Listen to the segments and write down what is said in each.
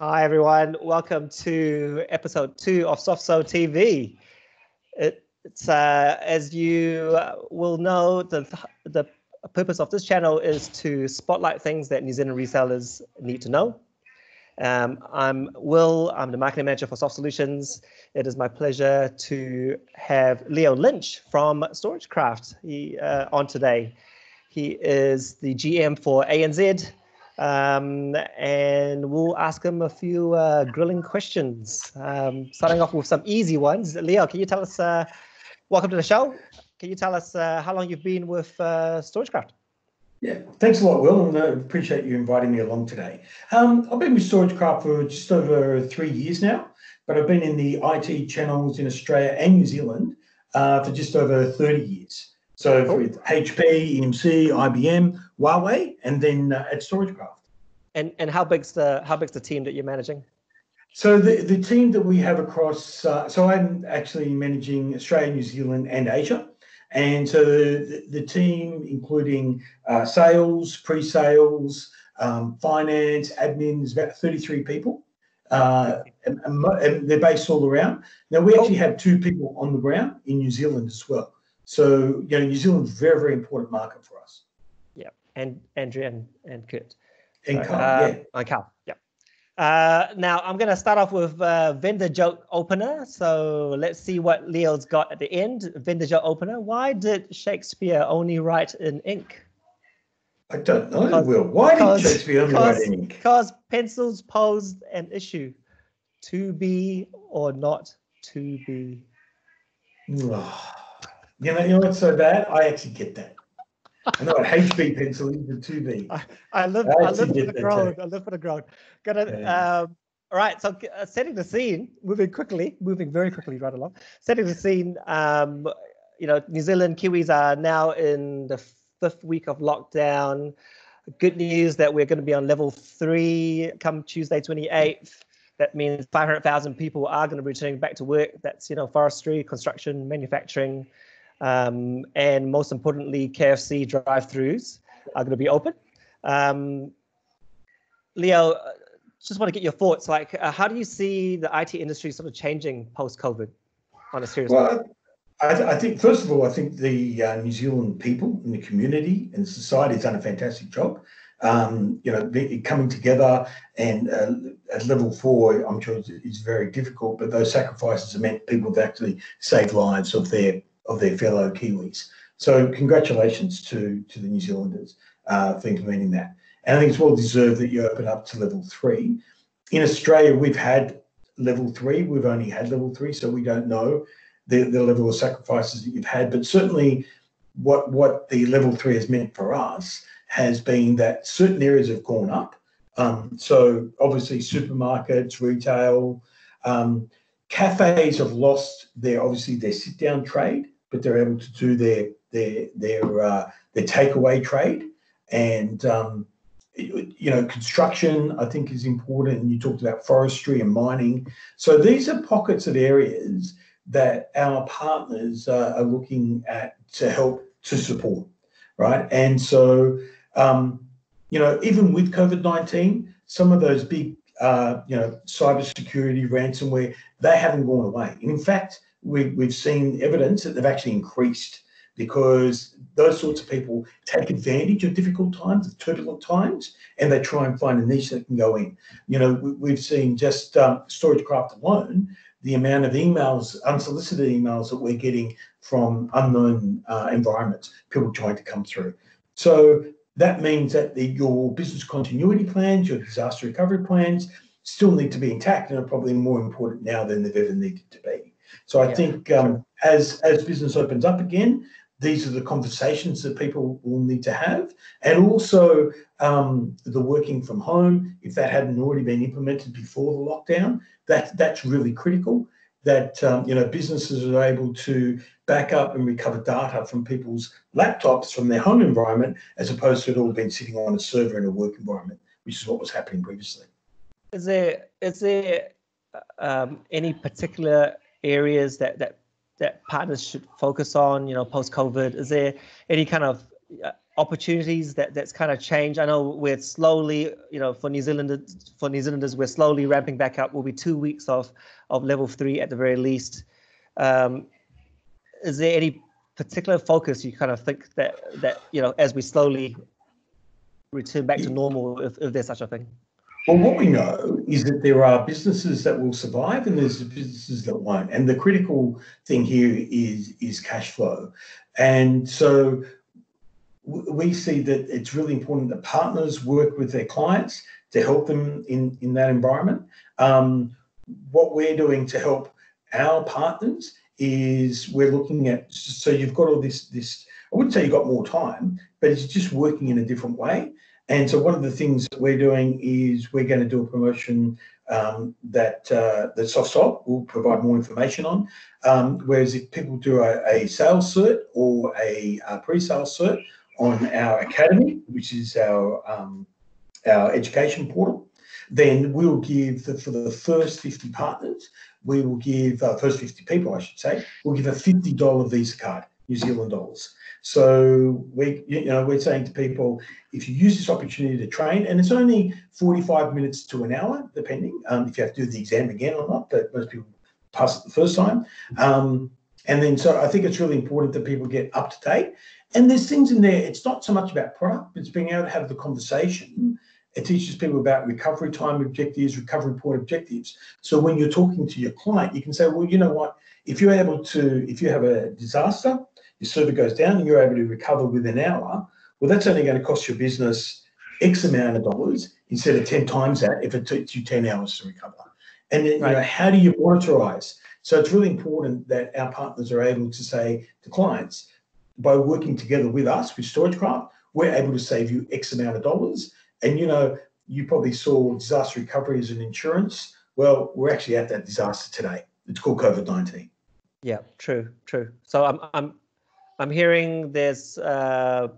Hi everyone, welcome to episode 2 of SofSol TV. It's as you will know, the purpose of this channel is to spotlight things that New Zealand resellers need to know. I'm Will, I'm the marketing manager for Soft Solutions. It is my pleasure to have Leo Lynch from StorageCraft on today. He is the GM for ANZ. And we'll ask him a few grilling questions, starting off with some easy ones. Leo, can you tell us, welcome to the show. Can you tell us how long you've been with StorageCraft? Yeah, thanks a lot, Will, and I appreciate you inviting me along today. I've been with StorageCraft for just over 3 years now, but I've been in the IT channels in Australia and New Zealand for just over 30 years. So with HP, EMC, IBM, Huawei, and then at StorageCraft. And how big's the team that you're managing? So the team that we have across, so I'm actually managing Australia, New Zealand, and Asia. And so the team, including sales, pre-sales, finance, admin, is about 33 people. And they're based all around. Now, we actually have 2 people on the ground in New Zealand as well. So, you know, New Zealand's a very, very important market for us. Yeah, and Andrew and Kurt. And Carl, yeah. And Carl, yeah. Now, I'm going to start off with vendor joke opener. So let's see what Leo's got at the end. Vendor joke opener. Why did Shakespeare only write in ink? I don't know, Will. Why did Shakespeare only write in ink? Because pencils posed an issue. To be or not to be. You know what's so bad? I actually get that. I know what HB pencil is, but 2B. I live for the ground. I live for the ground. All right, so setting the scene, moving very quickly right along. Setting the scene, you know, New Zealand Kiwis are now in the 5th week of lockdown. Good news that we're going to be on level 3 come Tuesday 28th. That means 500,000 people are going to be returning back to work. That's, you know, forestry, construction, manufacturing. And most importantly, KFC drive-thrus are going to be open. Leo, just want to get your thoughts. Like, how do you see the IT industry sort of changing post-COVID on a serious note? Well, I think, first of all, I think the New Zealand people and the community and society has done a fantastic job. You know, coming together, and at level 4, I'm sure it's very difficult, but those sacrifices have meant people have actually saved lives of their fellow Kiwis. So congratulations to the New Zealanders for implementing that. And I think it's well deserved that you open up to level 3. In Australia, we've had level 3. We've only had level 3, so we don't know the level of sacrifices that you've had. But certainly what the level 3 has meant for us has been that certain areas have gone up. So obviously supermarkets, retail, cafes have lost their sit-down trade, but they're able to do their takeaway trade. And you know, construction I think is important. And you talked about forestry and mining. So these are pockets of areas that our partners are looking at to help to support, right? And so you know, even with COVID-19, some of those big you know, cybersecurity, ransomware, they haven't gone away. In fact, we've seen evidence that they've actually increased, because those sorts of people take advantage of difficult times, of turbulent times, and they try and find a niche that can go in. You know, we've seen just StorageCraft alone, the amount of emails, unsolicited emails that we're getting from unknown environments, people trying to come through. So that means that your business continuity plans, your disaster recovery plans still need to be intact, and are probably more important now than they've ever needed to be. So I think as business opens up again, these are the conversations that people will need to have. And also the working from home, if that hadn't already been implemented before the lockdown, that's really critical. That you know, businesses are able to back up and recover data from people's laptops from their home environment, as opposed to it all being sitting on a server in a work environment, which is what was happening previously. Is there any particular areas that partners should focus on, you know, post-COVID? Is there any kind of opportunities that's kind of changed? I know we're slowly, for New Zealanders, we're slowly ramping back up. We'll be 2 weeks of level 3 at the very least. Is there any particular focus you kind of think that as we slowly return back to normal, if there's such a thing? Well, what we know is that there are businesses that will survive and there's businesses that won't. And the critical thing here is cash flow. And so we see that it's really important that partners work with their clients to help them in that environment. What we're doing to help our partners is we're looking at, so you've got all this, I wouldn't say you've got more time, but it's just working in a different way. And so one of the things that we're doing is we're going to do a promotion that SofSol will provide more information on. Whereas if people do a sales cert or a pre-sales cert on our academy, which is our education portal, then we'll give, for the first 50 partners, we will give, first 50 people, I should say, we'll give a $50 Visa card, New Zealand dollars. So we're saying to people, if you use this opportunity to train, and it's only 45 minutes to an hour, depending if you have to do the exam again or not, but most people pass it the first time. And then, so I think it's really important that people get up to date. And there's things in there, it's not so much about product, it's being able to have the conversation. It teaches people about recovery time objectives, recovery point objectives. So when you're talking to your client, you can say, well, you know what, if you have a disaster, your server goes down and you're able to recover within an hour, well, that's only going to cost your business X amount of dollars instead of 10 times that if it takes you 10 hours to recover. And then, how do you monitorize? So it's really important that our partners are able to say to clients, by working together with us, with StorageCraft, we're able to save you X amount of dollars. And, you probably saw disaster recovery as an insurance. Well, we're actually at that disaster today. It's called COVID-19. Yeah, true. So I'm hearing there's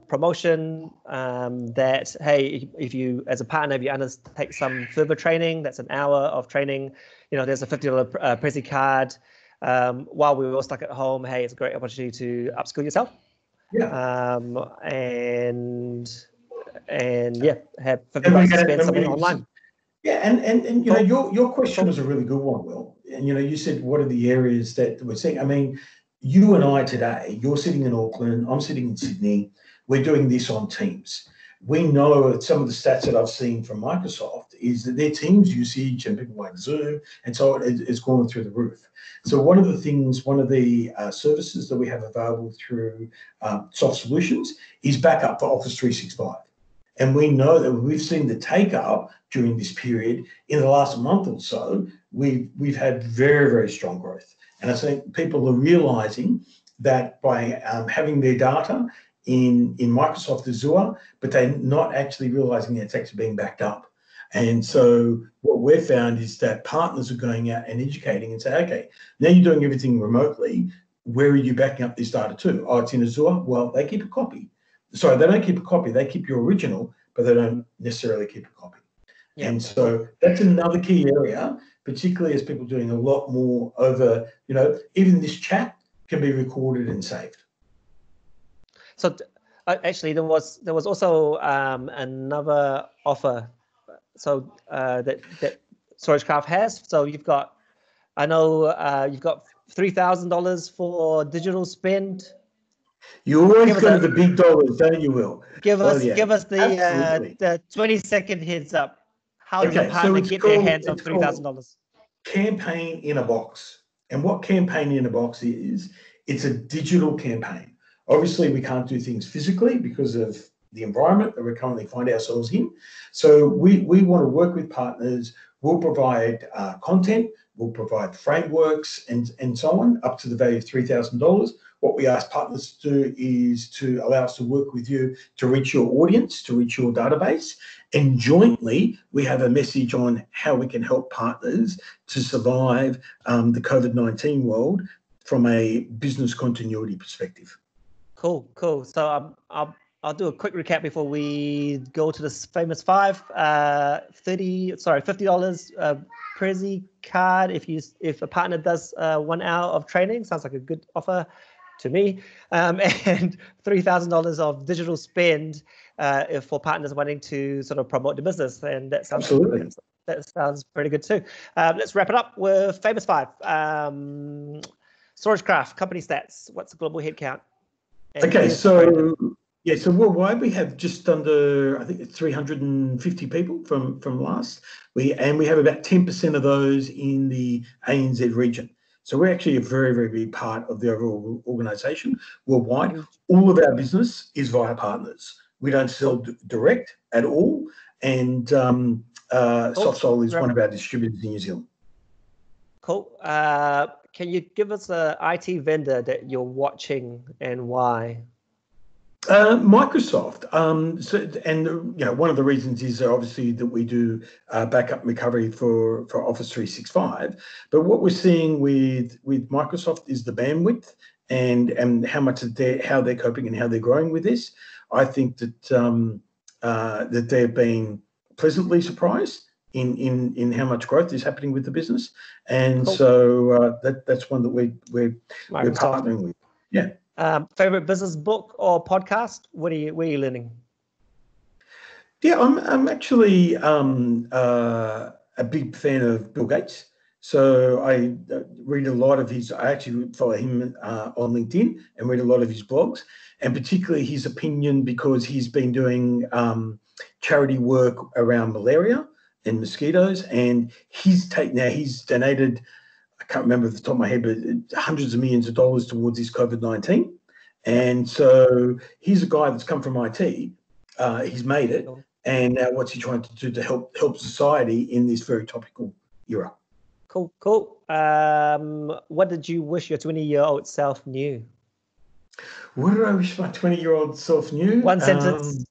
promotion that, hey, if you, as a partner, if you undertake some further training, that's an hour of training, there's a $50 prezzy card. While we were all stuck at home, hey, it's a great opportunity to upskill yourself. Yeah. And have $50 to spend something online. Yeah, and your question was a really good one, Will. And you said, what are the areas that we're seeing? I mean, you and I today, you're sitting in Auckland, I'm sitting in Sydney, we're doing this on Teams. We know that some of the stats that I've seen from Microsoft is that their Teams usage and people like Zoom and so on is going through the roof. So one of the services that we have available through Soft Solutions is backup for Office 365. And we know that we've seen the take up during this period in the last month or so, we've had very, very strong growth. And I think people are realizing that by having their data in Microsoft Azure, but they're not actually realizing that it's actually being backed up. And so what we've found is that partners are going out and educating and say, okay, now you're doing everything remotely. Where are you backing up this data to? Oh, it's in Azure. Well, they keep a copy. Sorry, they don't keep a copy. They keep your original, but they don't necessarily keep a copy. Yeah. And so that's another key area, particularly as people are doing a lot more over, even this chat can be recorded and saved. So actually, there was also another offer. So that StorageCraft has. So you've got, I know you've got $3,000 for digital spend. You always go to the big dollars, don't you, Will? Give us the 20-second heads up. How does a partner get their hands on $3,000? Campaign in a box. And what campaign in a box is, it's a digital campaign. Obviously, we can't do things physically because of the environment that we currently find ourselves in. So we want to work with partners. We'll provide content, we'll provide frameworks and so on, up to the value of $3,000. What we ask partners to do is to allow us to work with you to reach your audience, to reach your database. And jointly, we have a message on how we can help partners to survive the COVID-19 world from a business continuity perspective. Cool. So I'll do a quick recap before we go to this famous $50 prezzy card if a partner does 1 hour of training. Sounds like a good offer. to me, and $3,000 of digital spend for partners wanting to sort of promote the business. And that sounds Absolutely. That sounds pretty good too. Let's wrap it up with Famous Five. StorageCraft, company stats. What's the global headcount? Okay, so yeah, so worldwide we have just under, I think it's 350 people from last. We have about 10% of those in the ANZ region. So we're actually a very, very big part of the overall organisation worldwide. All of our business is via partners. We don't sell direct at all, and SofSol is one of our distributors in New Zealand. Cool. Can you give us an IT vendor that you're watching and why? Microsoft. One of the reasons is obviously that we do backup recovery for Office 365. But what we're seeing with Microsoft is the bandwidth and how much how they're coping and how they're growing with this. I think that that they've been pleasantly surprised in how much growth is happening with the business, and so that's one that we're partnering with. Yeah. Favorite business book or podcast? Where are you learning? Yeah, I'm actually a big fan of Bill Gates. So I read a lot of his. I actually follow him on LinkedIn and read a lot of his blogs, and particularly his opinion because he's been doing charity work around malaria and mosquitoes, and he's donated, I can't remember off the top of my head, but hundreds of millions of dollars towards this COVID-19. And so he's a guy that's come from IT. He's made it, and now what's he trying to do to help society in this very topical era? Cool. What did you wish your 20-year-old self knew? What did I wish my 20-year-old self knew? One sentence.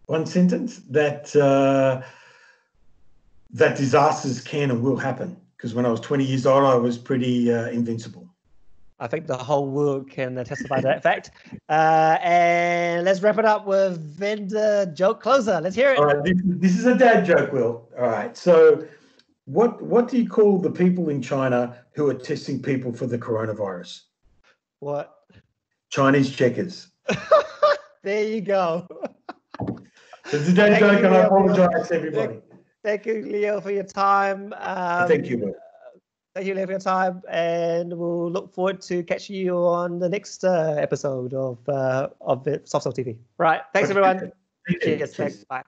One sentence that disasters can and will happen. Because when I was 20 years old, I was pretty invincible. I think the whole world can testify to that fact. And let's wrap it up with vendor joke closer. Let's hear it. All right, this is a dad joke, Will. All right, so what do you call the people in China who are testing people for the coronavirus? What? Chinese checkers. There you go. It's a dad joke, and I apologize to everybody. Thank you, Leo, for your time. Thank you, Will. Thank you, Leo, for your time, and we'll look forward to catching you on the next episode of SofSol TV. Right, thanks, everyone. Cheers. Thanks. Bye.